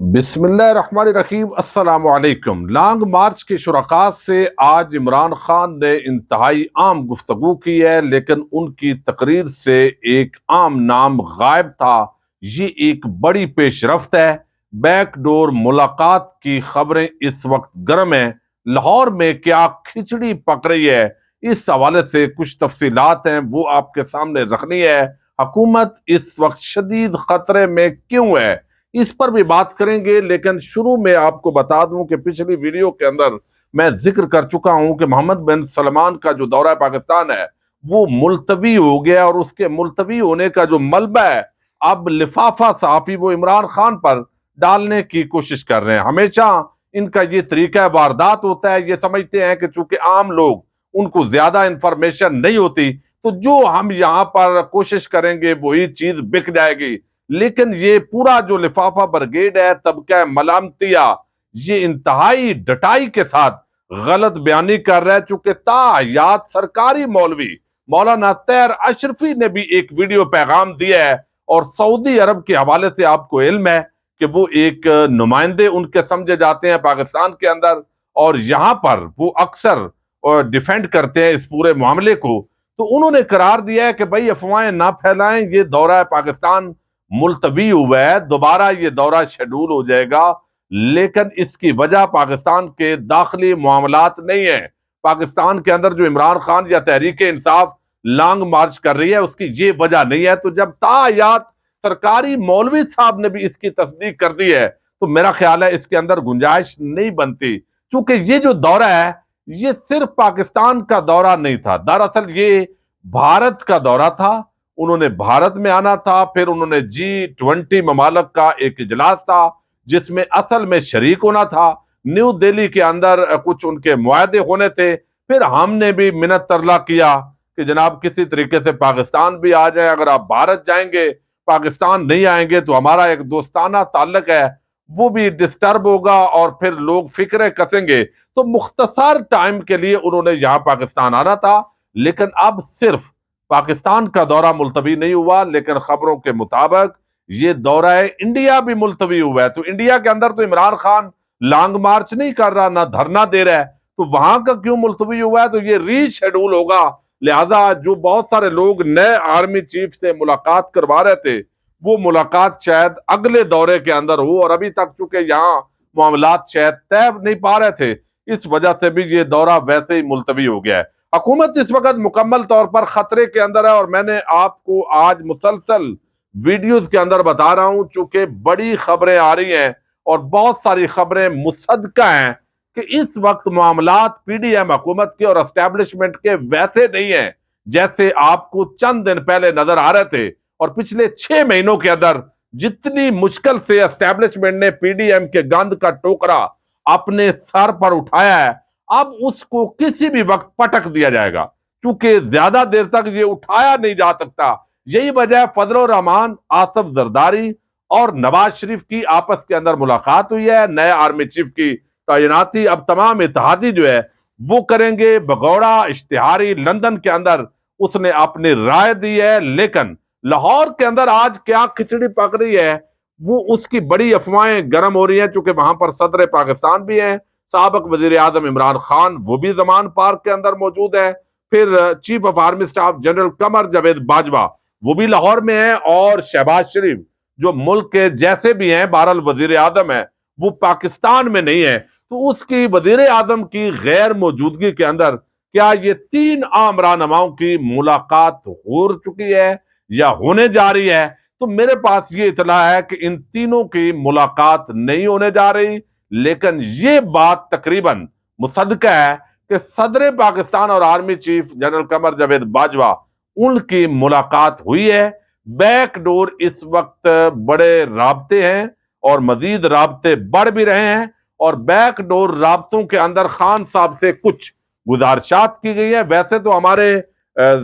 بسم اللہ الرحمن الرحیم۔ السلام علیکم۔ لانگ مارچ کے شرکاء سے آج عمران خان نے انتہائی عام گفتگو کی ہے، لیکن ان کی تقریر سے ایک عام نام غائب تھا۔ یہ ایک بڑی پیش رفت ہے۔ بیک ڈور ملاقات کی خبریں اس وقت گرم ہیں۔ لاہور میں کیا کھچڑی پک رہی ہے، اس حوالے سے کچھ تفصیلات ہیں، وہ آپ کے سامنے رکھنی ہے۔ حکومت اس وقت شدید خطرے میں کیوں ہے، اس پر بھی بات کریں گے، لیکن شروع میں آپ کو بتا دوں کہ پچھلی ویڈیو کے اندر میں ذکر کر چکا ہوں کہ محمد بن سلمان کا جو دورہ پاکستان ہے وہ ملتوی ہو گیا، اور اس کے ملتوی ہونے کا جو ملبہ ہے اب لفافہ صحافی وہ عمران خان پر ڈالنے کی کوشش کر رہے ہیں۔ ہمیشہ ان کا یہ طریقہ واردات ہوتا ہے، یہ سمجھتے ہیں کہ چونکہ عام لوگ ان کو زیادہ انفارمیشن نہیں ہوتی تو جو ہم یہاں پر کوشش کریں گے وہی چیز بک جائے گی، لیکن یہ پورا جو لفافہ برگیڈ ہے طبقہ ملامتیہ، یہ انتہائی ڈٹائی کے ساتھ غلط بیانی کر رہا ہے، چونکہ تاحیات سرکاری مولوی مولانا طاہر اشرفی نے بھی ایک ویڈیو پیغام دیا ہے، اور سعودی عرب کے حوالے سے آپ کو علم ہے کہ وہ ایک نمائندے ان کے سمجھے جاتے ہیں پاکستان کے اندر، اور یہاں پر وہ اکثر ڈیفینڈ کرتے ہیں اس پورے معاملے کو۔ تو انہوں نے قرار دیا ہے کہ بھائی افواہیں نہ پھیلائیں، یہ دورہ پاکستان ملتوی ہوا ہے، دوبارہ یہ دورہ شیڈول ہو جائے گا، لیکن اس کی وجہ پاکستان کے داخلی معاملات نہیں ہیں۔ پاکستان کے اندر جو عمران خان یا تحریک انصاف لانگ مارچ کر رہی ہے اس کی یہ وجہ نہیں ہے۔ تو جب تاحیات سرکاری مولوی صاحب نے بھی اس کی تصدیق کر دی ہے تو میرا خیال ہے اس کے اندر گنجائش نہیں بنتی، چونکہ یہ جو دورہ ہے یہ صرف پاکستان کا دورہ نہیں تھا، دراصل یہ بھارت کا دورہ تھا۔ انہوں نے بھارت میں آنا تھا، پھر انہوں نے G20 ممالک کا ایک اجلاس تھا جس میں اصل میں شریک ہونا تھا۔ نیو دہلی کے اندر کچھ ان کے معاہدے ہونے تھے، پھر ہم نے بھی منت ترلا کیا کہ جناب کسی طریقے سے پاکستان بھی آ جائے، اگر آپ بھارت جائیں گے پاکستان نہیں آئیں گے تو ہمارا ایک دوستانہ تعلق ہے وہ بھی ڈسٹرب ہوگا، اور پھر لوگ فکریں کسیں گے۔ تو مختصر ٹائم کے لیے انہوں نے یہاں پاکستان آنا تھا، لیکن اب صرف پاکستان کا دورہ ملتوی نہیں ہوا، لیکن خبروں کے مطابق یہ دورہ انڈیا بھی ملتوی ہوا ہے۔ تو انڈیا کے اندر تو عمران خان لانگ مارچ نہیں کر رہا، نہ دھرنا دے رہا ہے، تو وہاں کا کیوں ملتوی ہوا ہے؟ تو یہ ری شیڈول ہوگا، لہذا جو بہت سارے لوگ نئے آرمی چیف سے ملاقات کروا رہے تھے وہ ملاقات شاید اگلے دورے کے اندر ہو، اور ابھی تک چونکہ یہاں معاملات شاید طے نہیں پا رہے تھے، اس وجہ سے بھی یہ دورہ ویسے ہی ملتوی ہو گیا ہے۔ حکومت اس وقت مکمل طور پر خطرے کے اندر ہے، اور میں نے آپ کو آج مسلسل ویڈیوز کے اندر بتا رہا ہوں، چونکہ بڑی خبریں آ رہی ہیں اور بہت ساری خبریں مصدقہ ہیں کہ اس وقت معاملات پی ڈی ایم حکومت کے اور اسٹیبلشمنٹ کے ویسے نہیں ہیں جیسے آپ کو چند دن پہلے نظر آ رہے تھے، اور پچھلے 6 مہینوں کے اندر جتنی مشکل سے اسٹیبلشمنٹ نے پی ڈی ایم کے گند کا ٹوکرا اپنے سر پر اٹھایا ہے، اب اس کو کسی بھی وقت پٹک دیا جائے گا، چونکہ زیادہ دیر تک یہ اٹھایا نہیں جا سکتا۔ یہی وجہ ہے فضل الرحمان، آصف زرداری اور نواز شریف کی آپس کے اندر ملاقات ہوئی ہے، نئے آرمی چیف کی تعیناتی اب تمام اتحادی جو ہے وہ کریں گے۔ بگوڑا اشتہاری لندن کے اندر اس نے اپنی رائے دی ہے، لیکن لاہور کے اندر آج کیا کھچڑی پک رہی ہے وہ اس کی بڑی افواہیں گرم ہو رہی ہیں، چونکہ وہاں پر صدر پاکستان بھی ہیں، سابق وزیر اعظم عمران خان وہ بھی زمان پارک کے اندر موجود ہے، پھر chief of army staff general Qamar Javed Bajwa وہ بھی لاہور میں ہیں، اور شہباز شریف جو ملک کے جیسے بھی ہیں بہرحال وزیر اعظم ہے وہ پاکستان میں نہیں ہے۔ تو اس کی وزیر اعظم کی غیر موجودگی کے اندر کیا یہ 3 عام رہنماؤں کی ملاقات ہو چکی ہے یا ہونے جا رہی ہے؟ تو میرے پاس یہ اطلاع ہے کہ ان تینوں کی ملاقات نہیں ہونے جا رہی، لیکن یہ بات تقریباً مصدقہ ہے کہ صدر پاکستان اور army chief general Qamar Javed Bajwa ان کی ملاقات ہوئی ہے۔ بیک ڈور اس وقت بڑے رابطے ہیں اور مزید رابطے بڑھ بھی رہے ہیں، اور بیک ڈور رابطوں کے اندر خان صاحب سے کچھ گزارشات کی گئی ہیں۔ ویسے تو ہمارے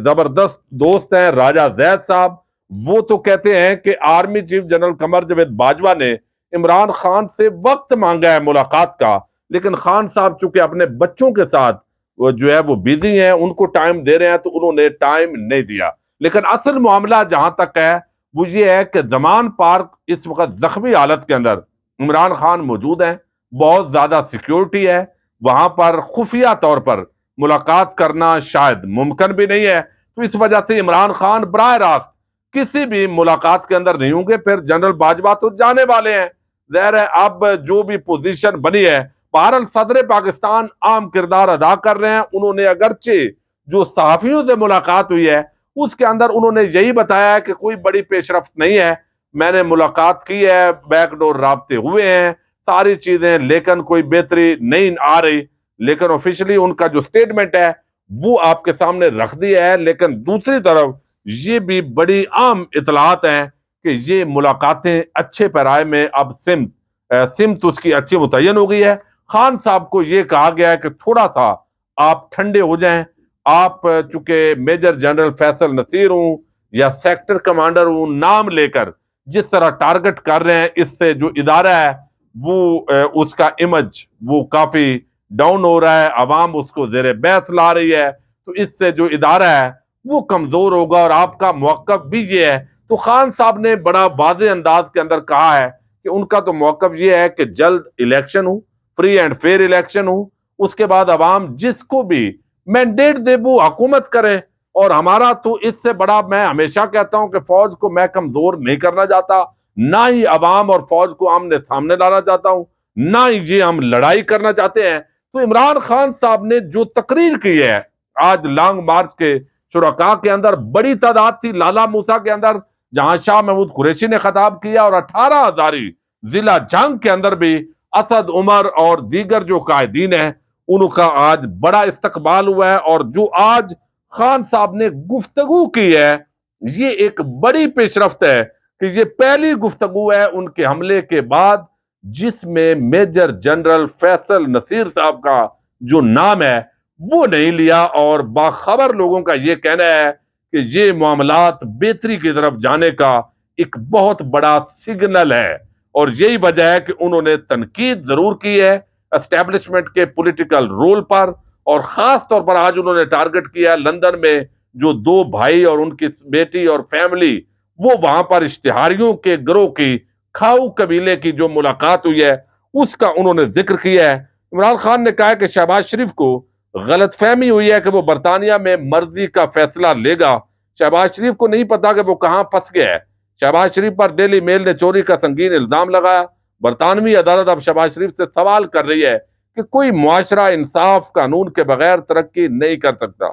زبردست دوست ہیں راجہ زید صاحب، وہ تو کہتے ہیں کہ army chief general Qamar Javed Bajwa نے عمران خان سے وقت مانگا ہے ملاقات کا، لیکن خان صاحب چونکہ اپنے بچوں کے ساتھ وہ جو ہے وہ بیزی ہیں، ان کو ٹائم دے رہے ہیں تو انہوں نے ٹائم نہیں دیا۔ لیکن اصل معاملہ جہاں تک ہے وہ یہ ہے کہ زمان پارک اس وقت زخمی حالت کے اندر عمران خان موجود ہیں، بہت زیادہ سیکیورٹی ہے، وہاں پر خفیہ طور پر ملاقات کرنا شاید ممکن بھی نہیں ہے، تو اس وجہ سے عمران خان براہ راست کسی بھی ملاقات کے اندر نہیں ہوں گے۔ پھر جنرل باجوہ تو جانے والے ہیں، ظاہر ہے اب جو بھی پوزیشن بنی ہے، بہرحال صدر پاکستان عام کردار ادا کر رہے ہیں۔ انہوں نے اگرچہ جو صحافیوں سے ملاقات ہوئی ہے اس کے اندر انہوں نے یہی بتایا ہے کہ کوئی بڑی پیش رفت نہیں ہے، میں نے ملاقات کی ہے، بیک ڈور رابطے ہوئے ہیں، ساری چیزیں، لیکن کوئی بہتری نہیں آ رہی۔ لیکن آفیشلی ان کا جو سٹیٹمنٹ ہے وہ آپ کے سامنے رکھ دیا ہے، لیکن دوسری طرف یہ بھی بڑی عام اطلاعات ہیں کہ یہ ملاقاتیں اچھے پیرائے میں اب سمت اس کی اچھی متعین ہو گئی ہے۔ خان صاحب کو یہ کہا گیا ہے کہ تھوڑا سا آپ ٹھنڈے ہو جائیں، آپ چونکہ میجر جنرل فیصل نصیر ہوں یا سیکٹر کمانڈر ہوں، نام لے کر جس طرح ٹارگٹ کر رہے ہیں، اس سے جو ادارہ ہے وہ اس کا امیج وہ کافی ڈاؤن ہو رہا ہے، عوام اس کو زیر بحث لا رہی ہے، تو اس سے جو ادارہ ہے وہ کمزور ہوگا، اور آپ کا موقف بھی یہ ہے۔ تو خان صاحب نے بڑا واضح انداز کے اندر کہا ہے کہ ان کا تو موقف یہ ہے کہ جلد الیکشن ہو، فری اینڈ فیئر الیکشن ہو، اس کے بعد عوام جس کو بھی مینڈیٹ دے وہ حکومت کرے، اور ہمارا تو اس سے بڑا، میں ہمیشہ کہتا ہوں کہ فوج کو میں کمزور نہیں کرنا چاہتا، نہ ہی عوام اور فوج کو آمنے سامنے لانا چاہتا ہوں، نہ ہی یہ ہم لڑائی کرنا چاہتے ہیں۔ تو عمران خان صاحب نے جو تقریر کی ہے آج لانگ مارچ کے شرکاء کے اندر، بڑی تعداد تھی، لالہ موسیٰ کے اندر جہاں شاہ محمود قریشی نے خطاب کیا، اور 18,000 ضلع جنگ کے اندر بھی اسد عمر اور دیگر جو قائدین ہیں ان کا آج بڑا استقبال ہوا ہے۔ اور جو آج خان صاحب نے گفتگو کی ہے یہ ایک بڑی پیش رفت ہے کہ یہ پہلی گفتگو ہے ان کے حملے کے بعد جس میں میجر جنرل فیصل نصیر صاحب کا جو نام ہے وہ نہیں لیا، اور باخبر لوگوں کا یہ کہنا ہے کہ یہ معاملات بہتری کی طرف جانے کا ایک بہت بڑا سگنل ہے۔ اور یہی وجہ ہے کہ انہوں نے تنقید ضرور کی ہے اسٹیبلشمنٹ کے پولیٹیکل رول پر، اور خاص طور پر آج انہوں نے ٹارگٹ کیا ہے لندن میں جو 2 بھائی اور ان کی بیٹی اور فیملی، وہ وہاں پر اشتہاریوں کے گروہ کی، کھاؤ قبیلے کی جو ملاقات ہوئی ہے اس کا انہوں نے ذکر کیا ہے۔ عمران خان نے کہا کہ شہباز شریف کو غلط فہمی ہوئی ہے کہ وہ برطانیہ میں مرضی کا فیصلہ لے گا، شہباز شریف کو نہیں پتا کہ وہ کہاں پھنس گیا ہے۔ شہباز شریف پر ڈیلی میل نے چوری کا سنگین الزام لگایا، برطانوی عدالت اب شہباز شریف سے سوال کر رہی ہے کہ کوئی معاشرہ انصاف قانون کے بغیر ترقی نہیں کر سکتا۔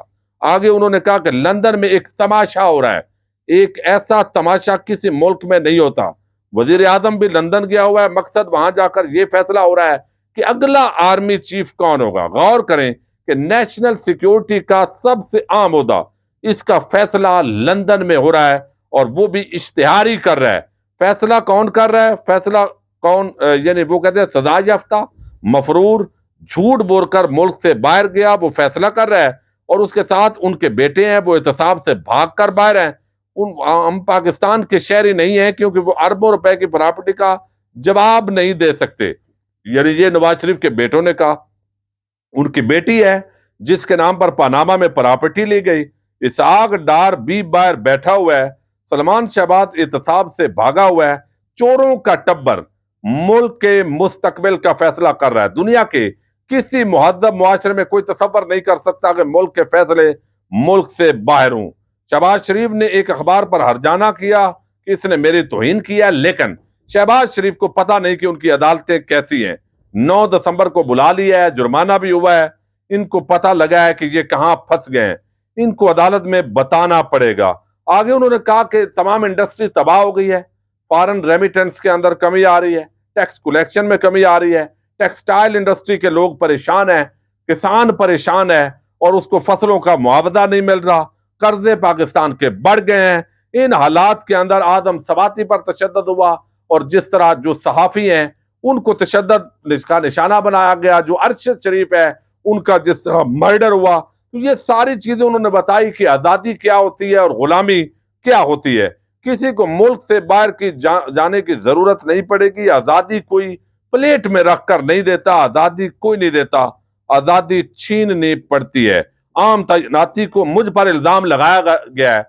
آگے انہوں نے کہا کہ لندن میں ایک تماشا ہو رہا ہے، ایک ایسا تماشا کسی ملک میں نہیں ہوتا۔ وزیر اعظم بھی لندن گیا ہوا ہے، مقصد وہاں جا کر یہ فیصلہ ہو رہا ہے کہ اگلا آرمی چیف کون ہوگا۔ غور کریں کہ نیشنل سیکیورٹی کا سب سے عام عہدہ، اس کا فیصلہ لندن میں ہو رہا ہے، اور وہ بھی اشتہاری کر رہا ہے۔ فیصلہ کون کر رہا ہے؟ فیصلہ کون، یعنی وہ کہتے ہیں سزا یافتہ مفرور جھوٹ بول کر ملک سے باہر گیا، وہ فیصلہ کر رہا ہے، اور اس کے ساتھ ان کے بیٹے ہیں وہ احتساب سے بھاگ کر باہر ہیں۔ ہم پاکستان کے شہری نہیں ہیں کیونکہ وہ اربوں روپے کی پراپرٹی کا جواب نہیں دے سکتے، یعنی یہ نواز شریف کے بیٹوں نے کہا۔ ان کی بیٹی ہے جس کے نام پر پاناما میں پراپرٹی لی گئی، اسحاق ڈار بھی باہر بیٹھا ہوا ہے، سلمان شہباز احتساب سے بھاگا ہوا ہے۔ چوروں کا ٹبر ملک کے مستقبل کا فیصلہ کر رہا ہے۔ دنیا کے کسی مہذب معاشرے میں کوئی تصور نہیں کر سکتا کہ ملک کے فیصلے ملک سے باہر ہوں۔ شہباز شریف نے ایک اخبار پر ہرجانہ کیا کہ اس نے میری توہین کیا، لیکن شہباز شریف کو پتہ نہیں کہ ان کی عدالتیں کیسی ہیں۔ 9 دسمبر کو بلا لیا ہے، جرمانہ بھی ہوا ہے، ان کو پتہ لگا ہے کہ یہ کہاں پھنس گئے ہیں، ان کو عدالت میں بتانا پڑے گا۔ آگے انہوں نے کہا کہ تمام انڈسٹری تباہ ہو گئی ہے، فارن ریمیٹنس کے اندر کمی آ رہی ہے، ٹیکس کلیکشن میں کمی آ رہی ہے، ٹیکسٹائل انڈسٹری کے لوگ پریشان ہیں، کسان پریشان ہے، اور اس کو فصلوں کا معاوضہ نہیں مل رہا، قرضے پاکستان کے بڑھ گئے ہیں۔ ان حالات کے اندر آدم ثباتی پر تشدد ہوا، اور جس طرح جو صحافی ہیں ان کو تشدد کا نشانہ بنایا گیا، جو ارشد شریف ہے ان کا جس طرح مرڈر ہوا، تو یہ ساری چیزیں انہوں نے بتائی کہ آزادی کیا ہوتی ہے اور غلامی کیا ہوتی ہے۔ کسی کو ملک سے باہر کی جانے کی ضرورت نہیں پڑے گی، آزادی کوئی پلیٹ میں رکھ کر نہیں دیتا، آزادی کوئی نہیں دیتا، آزادی چھیننی پڑتی ہے۔ عام تعیناتی کو مجھ پر الزام لگایا گیا ہے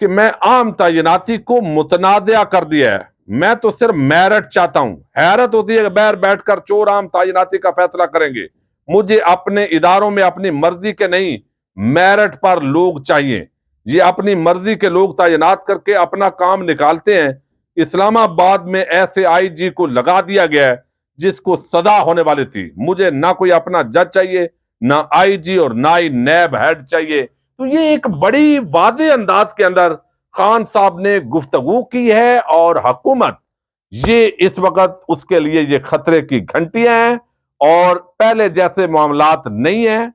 کہ میں عام تعیناتی کو متنازع کر دیا ہے۔ میں تو صرف میرٹ چاہتا ہوں۔ حیرت ہوتی ہے کہ باہر بیٹھ کر چور عام تعیناتی کا فیصلہ کریں گے۔ مجھے اپنے اداروں میں اپنی مرضی کے نہیں، میرٹ پر لوگ چاہیے۔ یہ اپنی مرضی کے لوگ تعینات کر کے اپنا کام نکالتے ہیں۔ اسلام آباد میں ایسے آئی جی کو لگا دیا گیا ہے جس کو سزا ہونے والی تھی۔ مجھے نہ کوئی اپنا جج چاہیے، نہ آئی جی اور نہ ہی نیب ہیڈ چاہیے۔ تو یہ ایک بڑی واضح انداز کے اندر خان صاحب نے گفتگو کی ہے، اور حکومت یہ اس وقت اس کے لیے یہ خطرے کی گھنٹیاں ہیں، اور پہلے جیسے معاملات نہیں ہیں۔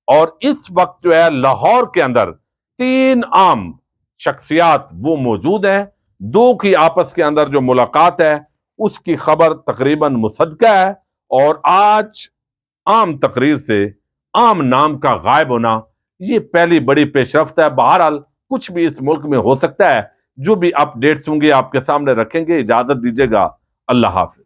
اور اس وقت جو ہے لاہور کے اندر 3 عام شخصیات وہ موجود ہیں۔ 2 کی آپس کے اندر جو ملاقات ہے اس کی خبر تقریباً مصدقہ ہے، اور آج عام تقریر سے عام نام کا غائب ہونا یہ پہلی بڑی پیش رفت ہے۔ بہرحال کچھ بھی اس ملک میں ہو سکتا ہے۔ جو بھی اپ ڈیٹس ہوں گے آپ کے سامنے رکھیں گے۔ اجازت دیجیے گا، اللہ حافظ۔